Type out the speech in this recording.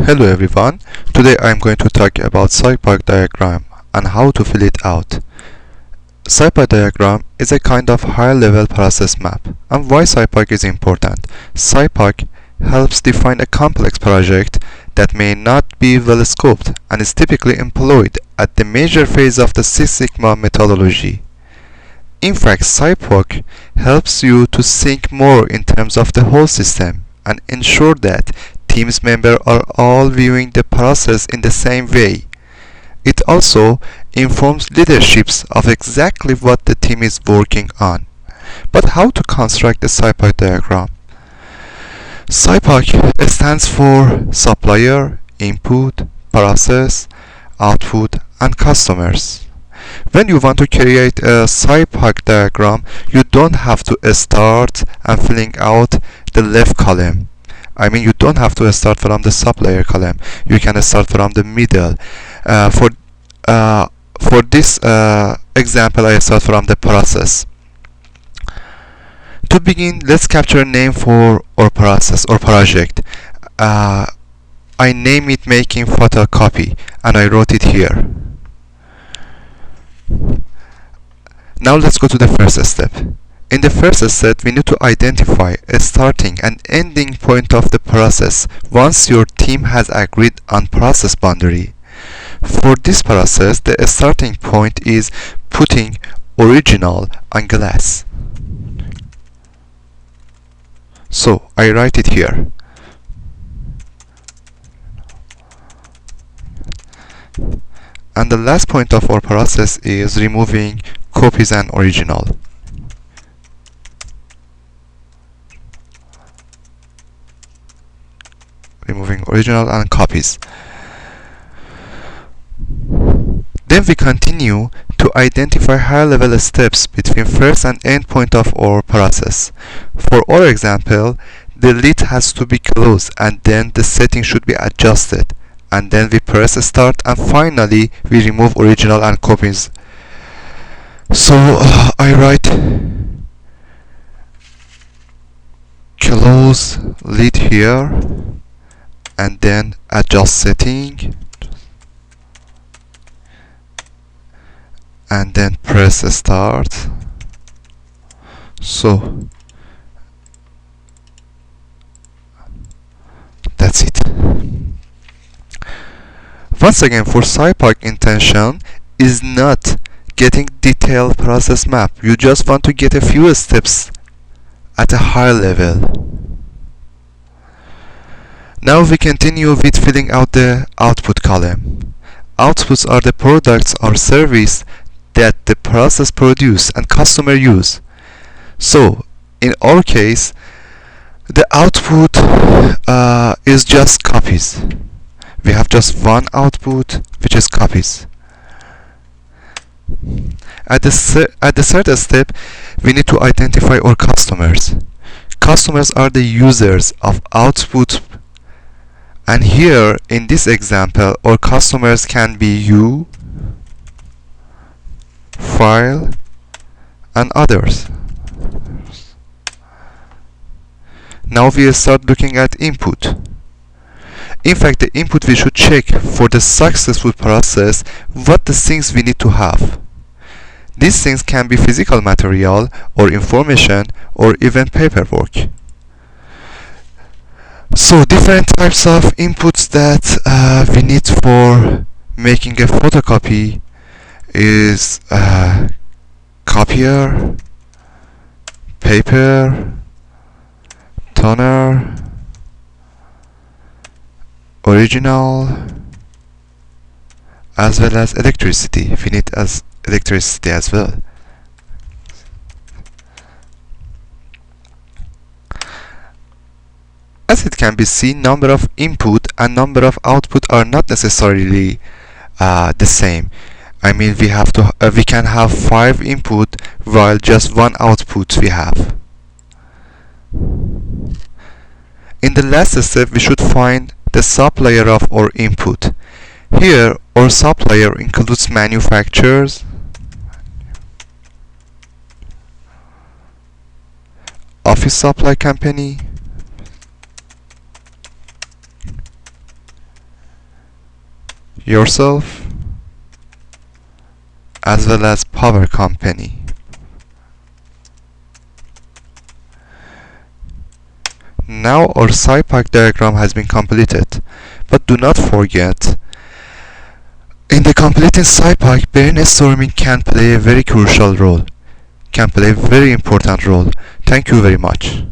Hello everyone, today I am going to talk about Sipoc diagram and how to fill it out. Sipoc diagram is a kind of high-level process map. And why Sipoc is important? Sipoc helps define a complex project that may not be well scoped and is typically employed at the major phase of the Six Sigma methodology. In fact, Sipoc helps you to think more in terms of the whole system and ensure that team's members are all viewing the process in the same way. It also informs leaderships of exactly what the team is working on. But how to construct the Sipoc diagram? Sipoc stands for supplier, input, process, output, and customers. When you want to create a Sipoc diagram, you don't have to start and filling out the left column. You don't have to start from the supplier column. You can start from the middle. For this example, I start from the process. To begin, let's capture a name for our process or project. I name it making photocopy, and I wrote it here. Now let's go to the first step. In the first step, we need to identify a starting and ending point of the process once your team has agreed on process boundary. For this process, the starting point is putting original on glass. So I write it here. And the last point of our process is removing copies and original. Removing original and copies. Then we continue to identify high-level steps between first and end point of our process. For our example, the lid has to be closed and then the setting should be adjusted, and then we press start, and finally we remove original and copies. So I write close lid here and then adjust setting and then press start. So that's it. Once again, for Sipoc, intention is not getting detailed process map. You just want to get a few steps at a high level. Now we continue with filling out the output column. Outputs are the products or service that the process produce and customer use. So in our case, the output is just copies. We have just one output, which is copies. At the third step, we need to identify our customers. Customers are the users of output, and here in this example, our customers can be you, file, and others. Now we start looking at input. In fact, the input we should check for the successful process what the things we need to have. These things can be physical material or information or even paperwork. So different types of inputs that we need for making a photocopy is copier, paper, toner, original, as well as electricity. We need as electricity as well. As it can be seen, number of input and number of output are not necessarily the same. We can have 5 input while just 1 output we have. In the last step, we should find the supplier of our input. Here, our supplier includes manufacturers, office supply company, yourself as well as power company. Now our Sipoc diagram has been completed, but do not forget, in the completing Sipoc, brainstorming can play a very crucial role, can play a very important role. Thank you very much.